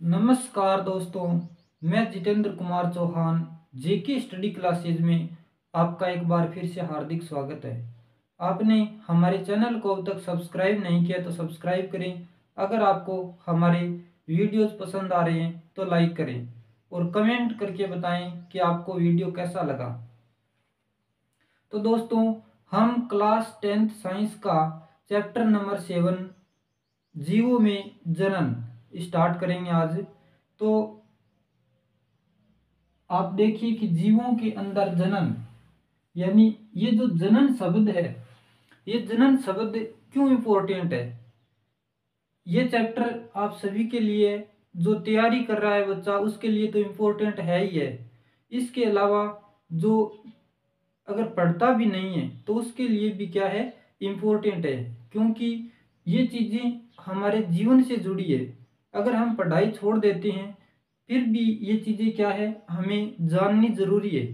नमस्कार दोस्तों, मैं Jitendra Kumar Chauhan JK study classes में आपका एक बार फिर से हार्दिक स्वागत है। आपने हमारे चैनल को अब तक सब्सक्राइब नहीं किया तो सब्सक्राइब करें। अगर आपको हमारे वीडियोस पसंद आ रहे हैं तो लाइक करें और कमेंट करके बताएं कि आपको वीडियो कैसा लगा। तो दोस्तों, हम क्लास 10th साइंस का चैप्टर नंबर 7 जीवों में जनन स्टार्ट करेंगे आज। तो आप देखिए कि जीवों के अंदर जनन, यानी ये जो जनन शब्द है, ये जनन शब्द क्यों इम्पोर्टेंट है। ये चैप्टर आप सभी के लिए, जो तैयारी कर रहा है बच्चा, उसके लिए तो इम्पोर्टेंट है ही है। इसके अलावा जो अगर पढ़ता भी नहीं है तो उसके लिए भी क्या है, इम्पोर्टेंट है, क्योंकि ये चीज़ें हमारे जीवन से जुड़ी है। अगर हम पढ़ाई छोड़ देते हैं फिर भी ये चीज़ें क्या है, हमें जाननी ज़रूरी है,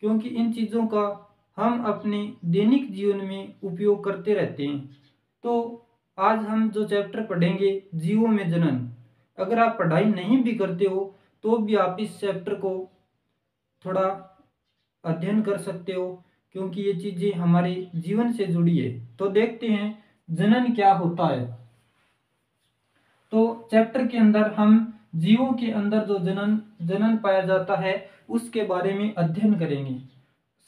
क्योंकि इन चीज़ों का हम अपने दैनिक जीवन में उपयोग करते रहते हैं। तो आज हम जो चैप्टर पढ़ेंगे, जीवों में जनन, अगर आप पढ़ाई नहीं भी करते हो तो भी आप इस चैप्टर को थोड़ा अध्ययन कर सकते हो, क्योंकि ये चीज़ें हमारे जीवन से जुड़ी है। तो देखते हैं जनन क्या होता है। तो चैप्टर के अंदर हम जीवों के अंदर जो जनन पाया जाता है उसके बारे में अध्ययन करेंगे।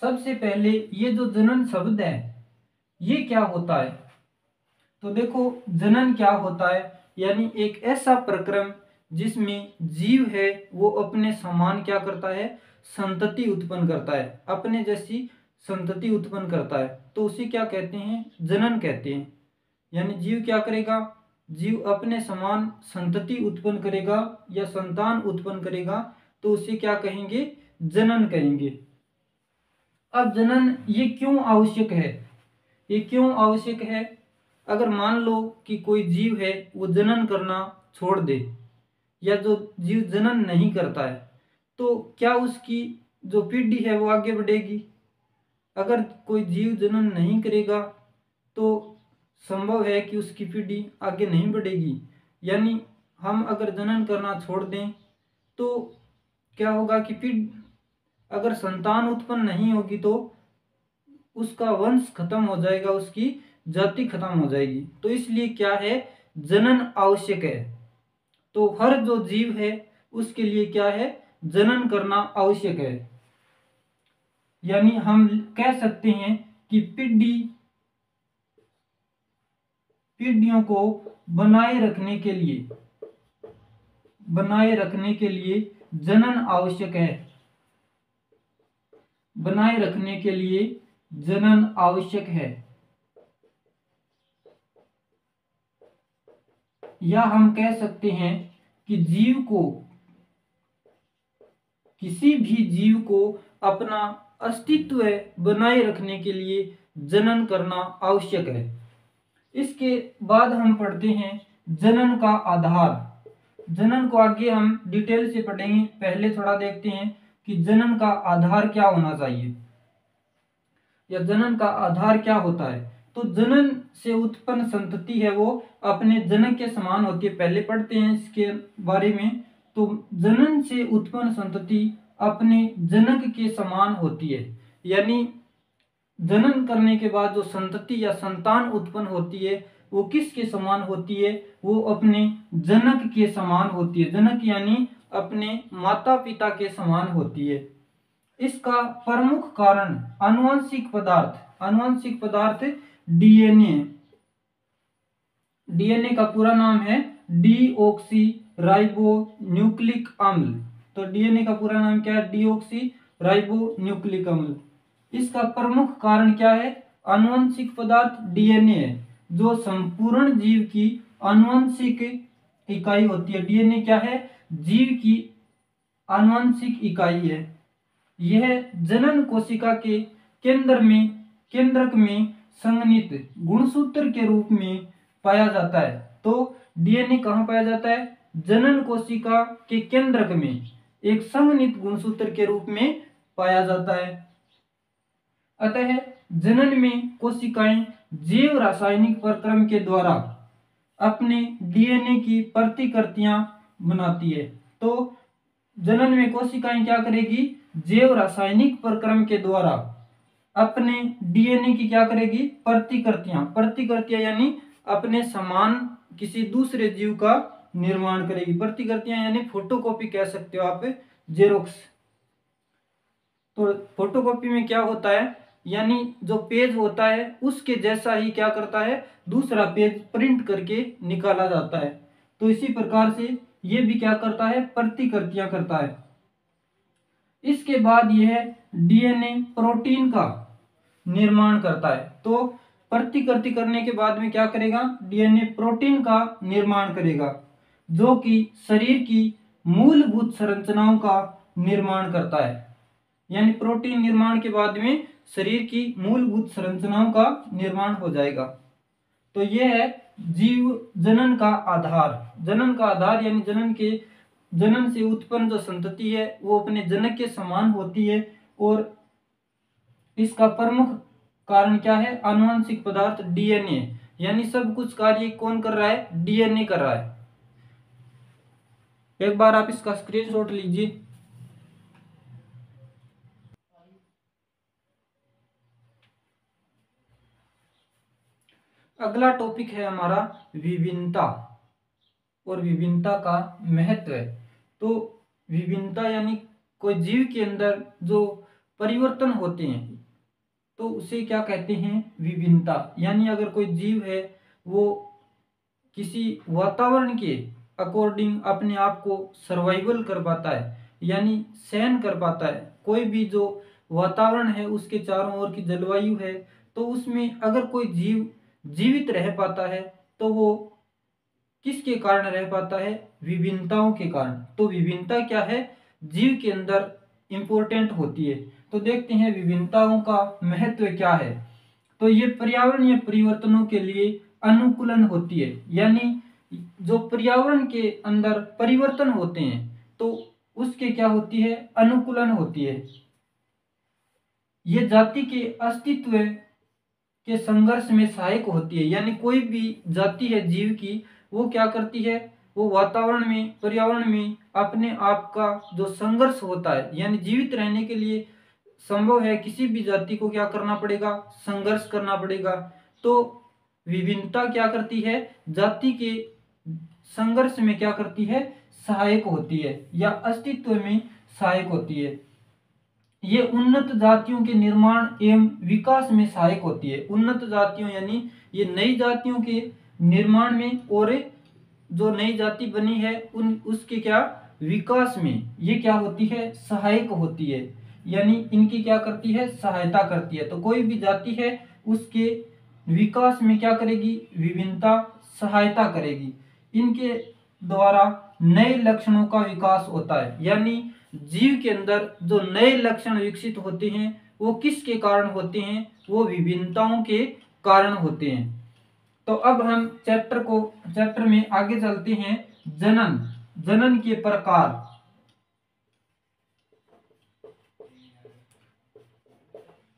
सबसे पहले ये जो जनन शब्द है ये क्या होता है। तो देखो, जनन क्या होता है, यानी एक ऐसा प्रक्रम जिसमें जीव है वो अपने समान क्या करता है, संतति उत्पन्न करता है, अपने जैसी संतति उत्पन्न करता है, तो उसे क्या कहते हैं, जनन कहते हैं। यानी जीव क्या करेगा, जीव अपने समान संतति उत्पन्न करेगा या संतान उत्पन्न करेगा, तो उसे क्या कहेंगे, जनन कहेंगे। अब जनन ये क्यों आवश्यक है, ये क्यों आवश्यक है। अगर मान लो कि कोई जीव है वो जनन करना छोड़ दे, या जो जीव जनन नहीं करता है, तो क्या उसकी जो पीढ़ी है वो आगे बढ़ेगी। अगर कोई जीव जनन नहीं करेगा तो संभव है कि उसकी पीढ़ी आगे नहीं बढ़ेगी। यानी हम अगर जनन करना छोड़ दें तो क्या होगा कि पीढ़ी, अगर संतान उत्पन्न नहीं होगी तो उसका वंश खत्म हो जाएगा, उसकी जाति खत्म हो जाएगी। तो इसलिए क्या है, जनन आवश्यक है। तो हर जो जीव है उसके लिए क्या है, जनन करना आवश्यक है। यानी हम कह सकते हैं कि पीढ़ियों को बनाए रखने के लिए जनन आवश्यक है, बनाए रखने के लिए जनन आवश्यक है। या हम कह सकते हैं कि किसी भी जीव को अपना अस्तित्व बनाए रखने के लिए जनन करना आवश्यक है। इसके बाद हम पढ़ते हैं जनन का आधार। जनन को आगे हम डिटेल से पढ़ेंगे, पहले थोड़ा देखते हैं कि जनन का आधार क्या होना चाहिए, या जनन का आधार क्या होता है। तो जनन से उत्पन्न संतति है वो अपने जनक के समान होती है। पहले पढ़ते हैं इसके बारे में। तो जनन से उत्पन्न संतति अपने जनक के समान होती है, यानी जनन करने के बाद जो संतति या संतान उत्पन्न होती है वो किसके समान होती है, वो अपने जनक के समान होती है। जनक यानी अपने माता पिता के समान होती है। इसका प्रमुख कारण आनुवंशिक पदार्थ डीएनए। डीएनए का पूरा नाम है डीऑक्सी राइबो न्यूक्लिक अम्ल। तो डीएनए का पूरा नाम क्या है, डीऑक्सी राइबो न्यूक्लिक अम्ल। इसका प्रमुख कारण क्या है, आनुवंशिक पदार्थ डीएनए है, जो संपूर्ण जीव की आनुवंशिक इकाई होती है। डीएनए क्या है, जीव की आनुवंशिक इकाई है। यह जनन कोशिका के केंद्रक में संघनित गुणसूत्र के रूप में पाया जाता है। तो डीएनए कहाँ पाया जाता है, जनन कोशिका के केंद्रक में एक संघनित गुणसूत्र के रूप में पाया जाता है। अतः जनन में कोशिकाएं जैव रासायनिक प्रक्रम के द्वारा अपने डीएनए की प्रतिकृतियां बनाती है। तो जनन में कोशिकाएं क्या करेगी, जैव रासायनिक प्रक्रम के द्वारा अपने डीएनए की क्या करेगी, प्रतिकृतियां यानी अपने समान किसी दूसरे जीव का निर्माण करेगी। प्रतिकृतियां यानी फोटोकॉपी कह सकते हो आप, जेरोक्स। तो फोटोकॉपी में क्या होता है, यानी जो पेज होता है उसके जैसा ही क्या करता है, दूसरा पेज प्रिंट करके निकाला जाता है। तो इसी प्रकार से ये भी क्या करता है, प्रतिकृतियां करता है। इसके बाद यह डीएनए प्रोटीन का निर्माण करता है। तो प्रतिकृति करने के बाद में क्या करेगा, डीएनए प्रोटीन का निर्माण करेगा, जो कि शरीर की मूलभूत संरचनाओं का निर्माण करता है। यानी प्रोटीन निर्माण के बाद में शरीर की मूलभूत संरचनाओं का निर्माण हो जाएगा। तो यह है जीव जनन का आधार। जनन का आधार यानी जनन से उत्पन्न जो संतति है वो अपने जनक के समान होती है, और इसका प्रमुख कारण क्या है, आनुवंशिक पदार्थ डीएनए। यानी सब कुछ कार्य कौन कर रहा है, डीएनए कर रहा है। एक बार आप इसका स्क्रीनशॉट लीजिए। अगला टॉपिक है हमारा विभिन्नता और विभिन्नता का महत्व। तो विभिन्नता यानी कोई जीव के अंदर जो परिवर्तन होते हैं तो उसे क्या कहते हैं, विभिन्नता। यानी अगर कोई जीव है वो किसी वातावरण के अकॉर्डिंग अपने आप को सर्वाइवल कर पाता है, यानी सहन कर पाता है। कोई भी जो वातावरण है उसके चारों ओर की जलवायु है, तो उसमें अगर कोई जीव जीवित रह पाता है तो वो किसके कारण रह पाता है, विभिन्नताओं के कारण। तो विभिन्नता क्या है, जीव के अंदर इंपॉर्टेंट होती है। तो देखते हैं विभिन्नताओं का महत्व क्या है। तो ये पर्यावरणीय परिवर्तनों के लिए अनुकूलन होती है। यानी जो पर्यावरण के अंदर परिवर्तन होते हैं तो उसके क्या होती है, अनुकूलन होती है। ये जाति के अस्तित्व के संघर्ष में सहायक होती है। यानी कोई भी जाति है जीव की, वो क्या करती है, वो वातावरण में पर्यावरण में अपने आप का जो संघर्ष होता है, यानी जीवित रहने के लिए संभव है किसी भी जाति को क्या करना पड़ेगा, संघर्ष करना पड़ेगा। तो विभिन्नता क्या करती है, जाति के संघर्ष में क्या करती है, सहायक होती है या अस्तित्व में सहायक होती है। ये उन्नत जातियों के निर्माण एवं विकास में सहायक होती है। उन्नत जातियों यानी ये नई जातियों के निर्माण में, और जो नई जाति बनी है उसके क्या विकास में ये क्या होती है, सहायक होती है। यानी इनकी क्या करती है, सहायता करती है। तो कोई भी जाति है उसके विकास में क्या करेगी, विभिन्नता सहायता करेगी। इनके द्वारा नए लक्षणों का विकास होता है। यानी जीव के अंदर जो नए लक्षण विकसित होते हैं वो किसके कारण होते हैं, वो विभिन्नताओं के कारण होते हैं। तो अब हम चैप्टर में आगे चलते हैं। जनन के प्रकार।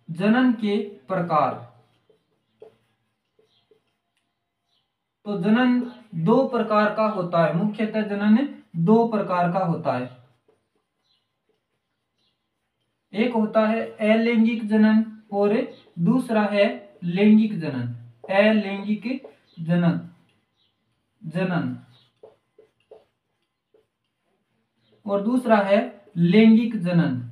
जनन के प्रकार। तो जनन दो प्रकार का होता है, मुख्यतः जनन दो प्रकार का होता है। एक होता है अलैंगिक जनन और दूसरा है लैंगिक जनन। अलैंगिक जनन और दूसरा है लैंगिक जनन।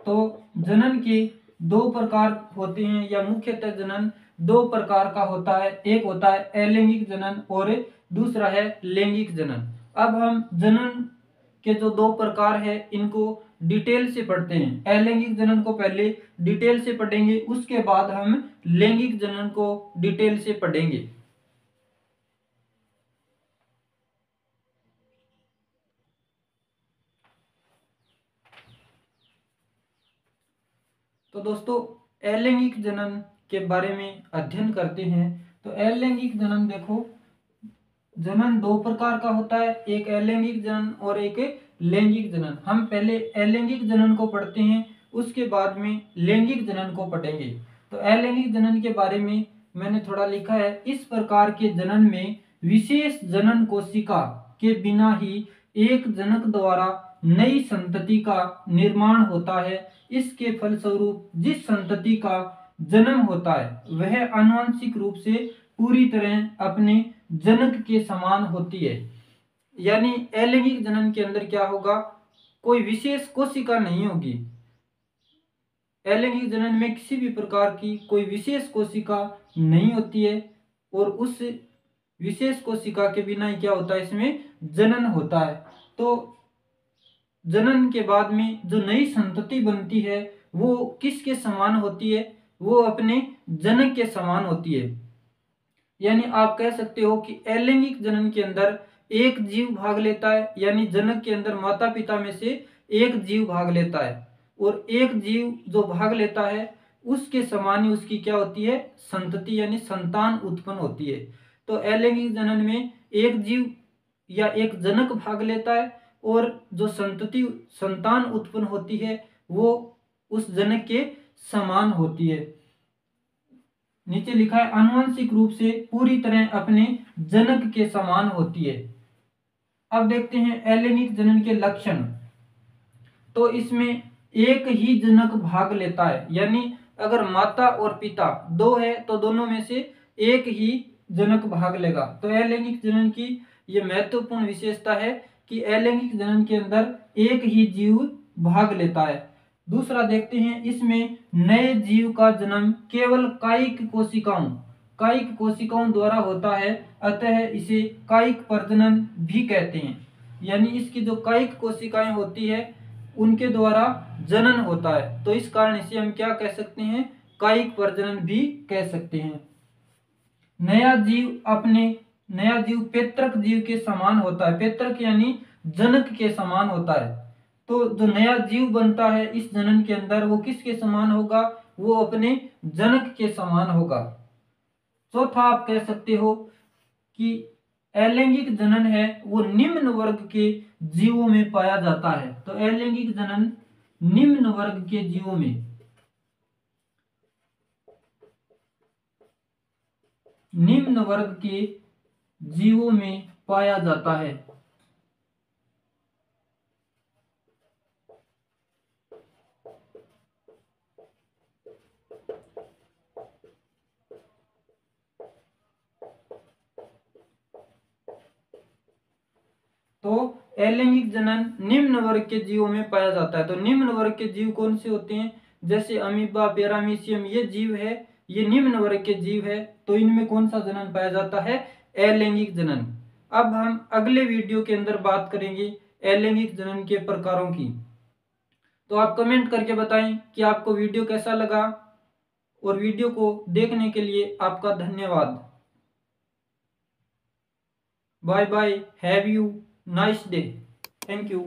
तो जनन के दो प्रकार होते हैं, या मुख्यतः जनन दो प्रकार का होता है। एक होता है अलैंगिक जनन और दूसरा है लैंगिक जनन। अब हम जनन के जो दो प्रकार है इनको डिटेल से पढ़ते हैं। अलैंगिक जनन को पहले डिटेल से पढ़ेंगे, उसके बाद हम लैंगिक जनन को डिटेल से पढ़ेंगे। तो दोस्तों अलैंगिक जनन के बारे में अध्ययन करते हैं। तो अलैंगिक जनन देखो, जनन दो प्रकार का होता है, एक अलैंगिक जनन और एक लैंगिक जनन। हम पहले अलैंगिक जनन को पढ़ते हैं, उसके बाद में लैंगिक जनन को पढ़ेंगे। तो अलैंगिक जनन के बारे में मैंने थोड़ा लिखा है, इस प्रकार के जनन में विशेष जनन कोशिका के बिना ही एक जनक द्वारा नई संतति का निर्माण होता है। इसके फलस्वरूप जिस संतति का जन्म होता है वह आनुवंशिक रूप से पूरी तरह अपने जनक के समान होती है। यानी अलैंगिक जनन के अंदर क्या होगा, कोई विशेष कोशिका नहीं होगी। अलैंगिक जनन में किसी भी प्रकार की कोई विशेष कोशिका नहीं होती है और उस विशेष कोशिका के बिना ही क्या होता है, इसमें जनन होता है। तो जनन के बाद में जो नई संतति बनती है वो किसके समान होती है, वो अपने जनक के समान होती है। यानी आप कह सकते हो कि अलैंगिक जनन के अंदर एक जीव भाग लेता है, यानी जनक के अंदर माता पिता में से एक जीव भाग लेता है, और एक जीव जो भाग लेता है उसके समान ही उसकी क्या होती है, संतति यानी संतान उत्पन्न होती है। तो अलैंगिक जनन में एक जीव या एक जनक भाग लेता है और जो संतति संतान उत्पन्न होती है वो उस जनक के समान होती है। नीचे लिखा है आनुवंशिक रूप से पूरी तरह अपने जनक के समान होती है। अब देखते हैं अलैंगिक जनन के लक्षण। तो इसमें एक ही जनक भाग लेता है, यानी अगर माता और पिता दो है तो दोनों में से एक ही जनक भाग लेगा। तो अलैंगिक जनन की ये महत्वपूर्ण विशेषता है कि अलैंगिक जनन के अंदर एक ही जीव भाग लेता है। दूसरा देखते हैं, इसमें नए जीव का जन्म केवल कायिक कोशिकाओं द्वारा होता है, अतः इसे कायिक प्रजनन भी कहते हैं। यानी इसकी जो कायिक कोशिकाएं होती है उनके द्वारा जनन होता है, तो इस कारण इसे हम क्या कह सकते हैं, कायिक प्रजनन भी कह सकते हैं। नया जीव पैतृक जीव के समान होता है, पैतृक यानी जनक के समान होता है। तो जो नया जीव बनता है इस जनन के अंदर वो किसके समान होगा, वो अपने जनक के समान होगा। चौथा आप कह सकते हो कि अलैंगिक जनन है वो निम्न वर्ग के जीवों में पाया जाता है। तो अलैंगिक जनन निम्न वर्ग के जीवों में पाया जाता है। तो अलैंगिक जनन निम्न वर्ग के जीवों में पाया जाता है। तो निम्न वर्ग के जीव कौन से होते हैं, जैसे अमीबा, पैरामीशियम, ये जीव है, ये निम्न वर्ग के जीव है। तो इनमें कौन सा जनन पाया जाता है, अलैंगिक जनन। अब हम अगले वीडियो के अंदर बात करेंगे अलैंगिक जनन के प्रकारों की। तो आप कमेंट करके बताएं कि आपको वीडियो कैसा लगा, और वीडियो को देखने के लिए आपका धन्यवाद। Bye bye, have you nice day, thank you.